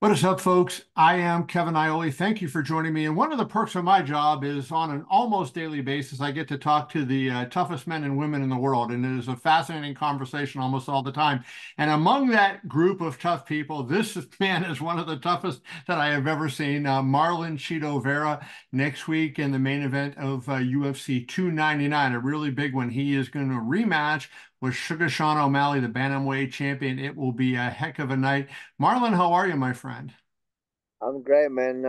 What is up, folks? I am Kevin Iole. Thank you for joining me. And one of the perks of my job is on an almost daily basis, I get to talk to the toughest men and women in the world. And it is a fascinating conversation almost all the time. And among that group of tough people, this man is one of the toughest that I have ever seen. Marlon Chito Vera next week in the main event of UFC 299, a really big one. He is going to rematch with Sugar Sean O'Malley, the bantamweight champion. It will be a heck of a night. Marlon, how are you, my friend? I'm great, man.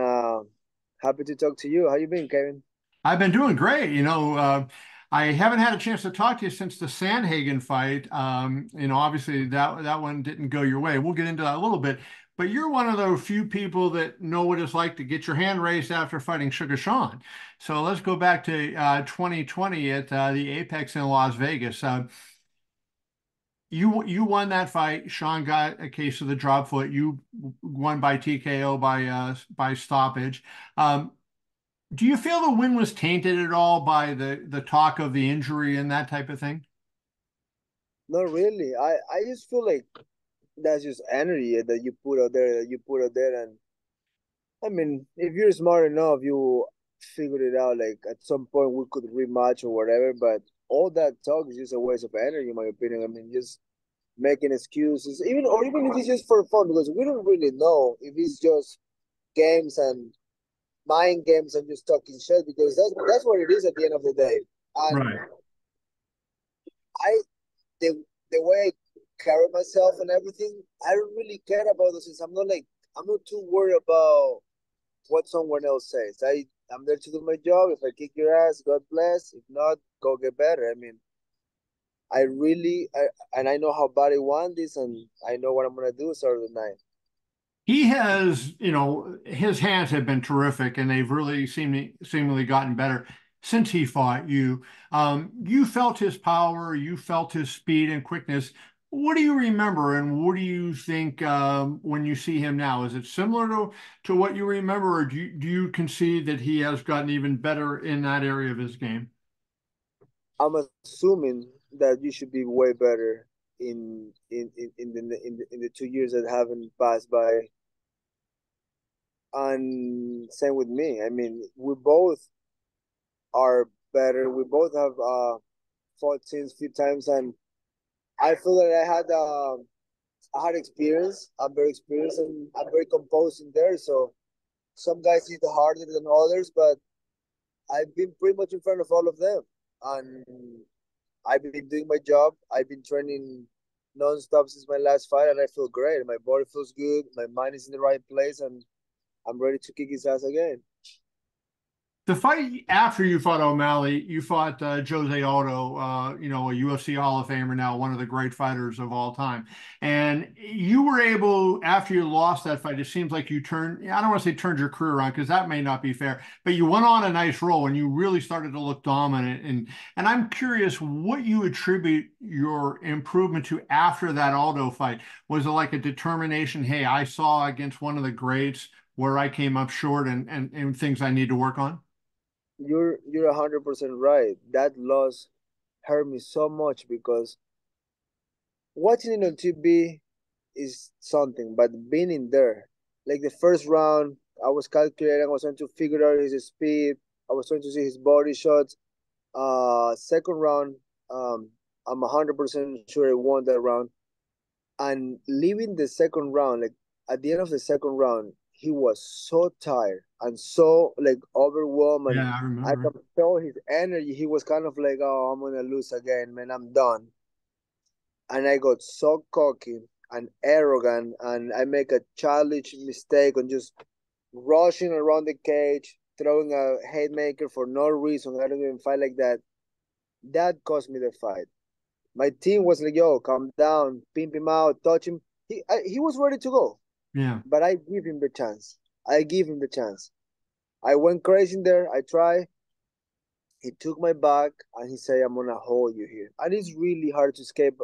Happy to talk to you. How you been, Kevin? I've been doing great. I haven't had a chance to talk to you since the Sandhagen fight. Obviously that one didn't go your way. We'll get into that a little bit. But you're one of those few people that know what it's like to get your hand raised after fighting Sugar Sean. So let's go back to 2020 at the Apex in Las Vegas. You won that fight. Sean got a case of the drop foot. You won by TKO by stoppage. Um, Do you feel the win was tainted at all by the talk of the injury and that type of thing? Not really. I just feel like that's just energy that you put out there, and I mean, if you're smart enough, you figured it out. Like at some point, we could rematch or whatever. But all that talk is just a waste of energy, in my opinion. I mean, just making excuses, even if it's just for fun, because we don't really know if it's just games and mind games and just talking shit. Because that's what it is at the end of the day. And Right. I the way I carry myself and everything, I don't really care about those things. I'm not too worried about what someone else says. I'm there to do my job. If I kick your ass, God bless. If not, go get better. I mean, and I know how bad I want this, and I know what I'm gonna do Saturday night. He has, his hands have been terrific, and they've really seemingly gotten better since he fought you. You felt his power, you felt his speed and quickness. What do you remember, and what do you think when you see him now? Is it similar to what you remember, or do you concede that he has gotten even better in that area of his game? I'm assuming that you should be way better in the 2 years that haven't passed by. And same with me. I mean, we both are better. We both have fought since few times, and I feel that I had experience. I'm very experienced and I'm very composed in there. So some guys hit harder than others, but I've been pretty much in front of all of them, and I've been doing my job. I've been training non-stop since my last fight, and I feel great. My body feels good. My mind is in the right place, and I'm ready to kick his ass again. The fight after you fought O'Malley, you fought Jose Aldo, a UFC Hall of Famer now, one of the great fighters of all time. And you were able, after you lost that fight, it seems like you turned, I don't want to say turned your career around because that may not be fair, but you went on a nice roll and you really started to look dominant. And I'm curious what you attribute your improvement to after that Aldo fight. Was it like a determination, hey, I saw against one of the greats where I came up short and things I need to work on? You're 100% right. That loss hurt me so much because watching it on TV is something, but being in there, like the first round, I was calculating, I was trying to figure out his speed, I was trying to see his body shots. Second round, I'm 100% sure I won that round. And leaving the second round, like at the end of the second round, he was so tired and so like overwhelmed, and Yeah, I I remember. could feel his energy. He was kind of like, "Oh, I'm gonna lose again, man. I'm done." And I got so cocky and arrogant, and I make a childish mistake on just rushing around the cage, throwing a haymaker for no reason. I don't even fight like that. That cost me the fight. My team was like, "Yo, calm down, pimp him out, touch him." He was ready to go, Yeah. but I give him the chance. I give him the chance. I went crazy in there. I tried. He took my back and he said, "I'm gonna hold you here." And it's really hard to escape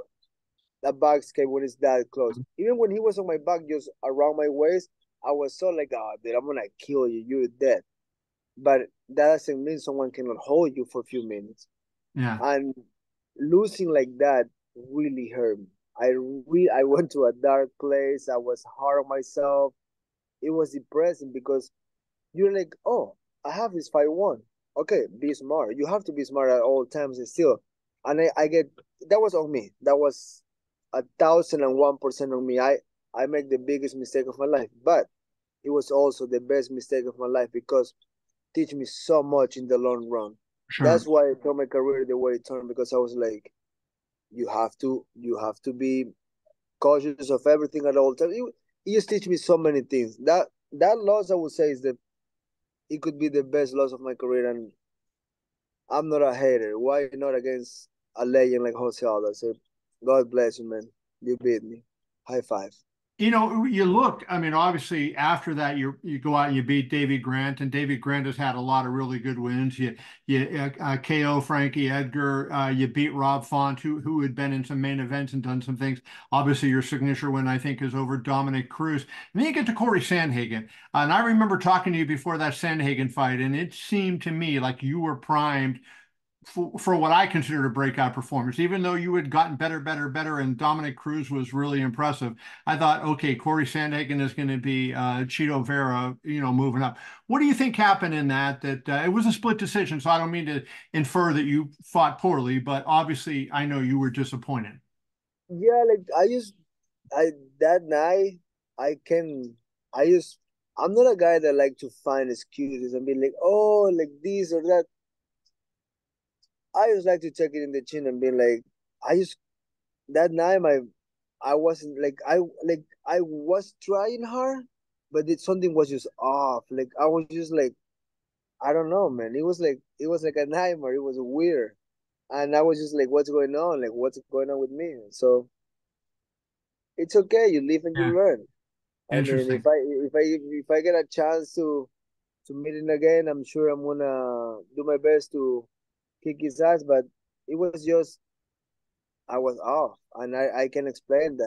that back escape when it's that close. Even when he was on my back, just around my waist, I was so like, "Oh, dude, I'm gonna kill you. You're dead." But that doesn't mean someone cannot hold you for a few minutes. Yeah. And losing like that really hurt me. I went to a dark place. I was hard on myself. it was depressing because you're like, oh, I have this fight won. Okay, be smart. You have to be smart at all times and still. And I get that was on me. That was 1,001% on me. I make the biggest mistake of my life, but it was also the best mistake of my life because it teach me so much in the long run. Sure. That's why I turned my career the way it turned because I was like, you have to be cautious of everything at all times. It just teach me so many things. That loss I would say is the it could be the best loss of my career, and I'm not a hater. Why not against a legend like Jose Aldo? So God bless you, man. You beat me. High five. You look, I mean, obviously after that you go out and you beat Davy Grant, and Davy Grant has had a lot of really good wins. You KO Frankie Edgar, you beat Rob Font, who had been in some main events and done some things. Obviously your signature win I think is over Dominic Cruz. And then you get to Corey Sandhagen. And I remember talking to you before that Sandhagen fight, and it seemed to me like you were primed for what I considered a breakout performance. Even though you had gotten better, better, better, and Dominic Cruz was really impressive, I thought, okay, Corey Sandhagen is going to be Chito Vera, moving up. What do you think happened in that? That it was a split decision, so I don't mean to infer that you fought poorly, but obviously I know you were disappointed. Yeah, like I that night I can I just I'm not a guy that like to find excuses and be like, oh, like this or that. I just like to take it in the chin and be like, I just that night I wasn't like I was trying hard, but something was just off. Like I was just like I don't know, man. It was like a nightmare. It was weird, and I was just like, what's going on? Like what's going on with me? So it's okay. You live and you Yeah, learn. I mean, if interesting. I if I if I get a chance to meet him again, I'm sure I'm gonna do my best to kick his ass. But it was just I was off, and I can explain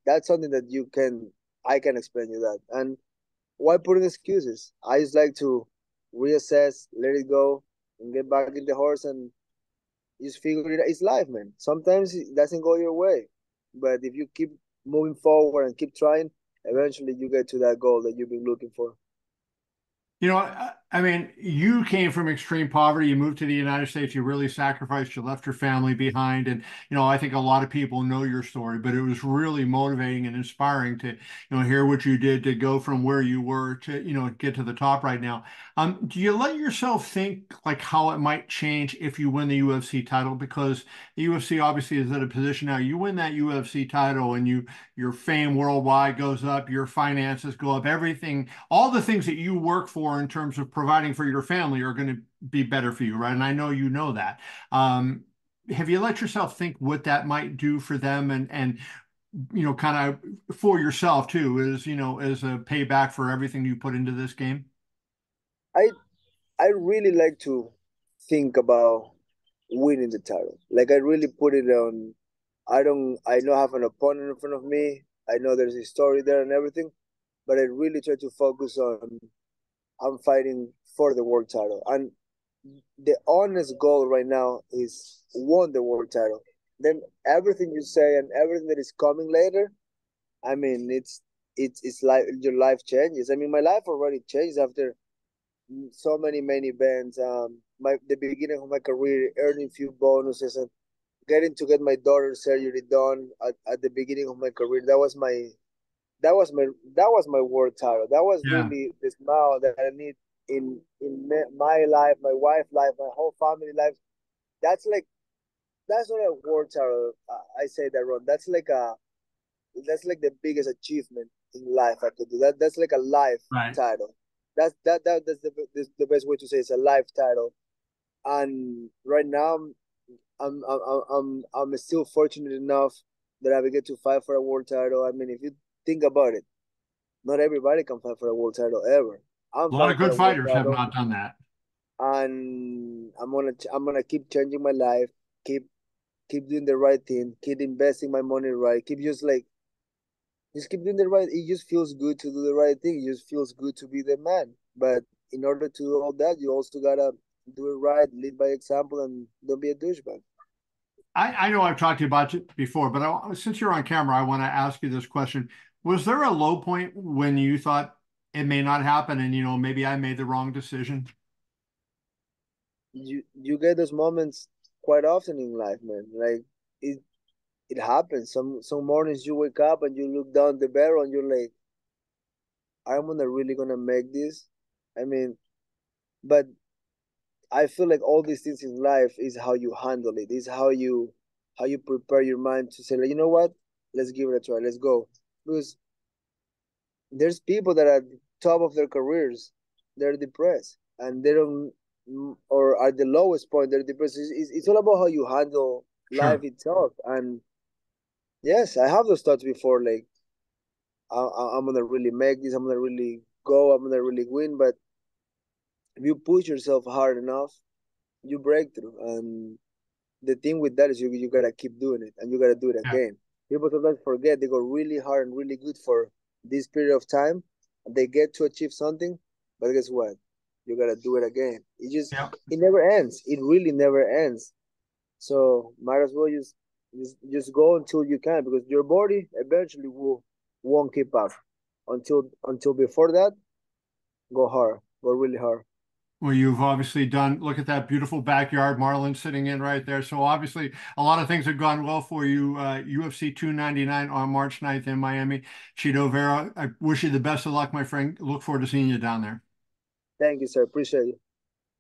that's something that you can I can explain you that. And why put in excuses? I just like to reassess, let it go, and get back in the horse and just figure it out. It's life, man. Sometimes it doesn't go your way, but if you keep moving forward and keep trying, eventually you get to that goal that you've been looking for. I mean, you came from extreme poverty. You moved to the United States. You really sacrificed. You left your family behind. And, I think a lot of people know your story, but it was really motivating and inspiring to, hear what you did to go from where you were to, get to the top right now. Do you let yourself think like how it might change if you win the UFC title? Because the UFC obviously is at a position now. You win that UFC title and your fame worldwide goes up, your finances go up, everything, all the things that you work for in terms of providing for your family are going to be better for you, right? And I know you know that. Um, have you let yourself think what that might do for them and kind of for yourself too, as a payback for everything you put into this game? I I really like to think about winning the title. Like I really put it on. I know I have an opponent in front of me. I know there's a story there and everything, but I really try to focus on I'm fighting for the world title. And the honest goal right now is won the world title. Then everything you say and everything that is coming later, I mean, it's like your life changes. I mean, my life already changed after so many main events. The beginning of my career, earning few bonuses and getting to get my daughter's surgery done at the beginning of my career. That was my world title. That was Yeah. really the smile that I need in my life, my wife's life, my whole family life. That's like that's not a world title. I say that wrong. That's like the biggest achievement in life I could do. That's like a life Right. title. That's the best way to say it's a life title. And right now I'm still fortunate enough that I will get to fight for a world title. I mean, if you think about it, not everybody can fight for a world title ever. I'm A lot fighting of for good a world fighters have title, not done that. and I'm gonna keep changing my life, keep doing the right thing, keep investing my money right, just keep doing the right. It just feels good to do the right thing. It just feels good to be the man. But in order to do all that, you also gotta do it right, lead by example, and don't be a douchebag. I know I've talked to you about it before, but since you're on camera, I want to ask you this question. Was there a low point when you thought it may not happen and, maybe I made the wrong decision? You get those moments quite often in life, man. Like it it happens. Some mornings you wake up and you look down the barrel and you're like, I'm gonna really gonna make this. I mean, but I feel like all these things in life is how you handle it. Is how you prepare your mind to say, like, you know what? Let's give it a try. Let's go. Because there's people that are at the top of their careers, they're depressed and they don't, or at the lowest point, they're depressed. It's all about how you handle life Sure. itself. And yes, I have those thoughts before, like, I'm gonna really make this. I'm gonna really go. I'm gonna really win. But if you push yourself hard enough, you break through. And the thing with that is you gotta keep doing it, and you gotta do it Yeah. again. People sometimes forget they go really hard and really good for this period of time, and they get to achieve something. But guess what? You gotta do it again. Yeah. It never ends. It really never ends. So might as well just go until you can, because your body eventually won't keep up. Until before that, go hard, go really hard. Well, you've obviously done, look at that beautiful backyard, Marlon sitting in right there. So obviously a lot of things have gone well for you. UFC 299 on March 9th in Miami. Chito Vera, I wish you the best of luck, my friend. Look forward to seeing you down there. Thank you, sir. Appreciate it.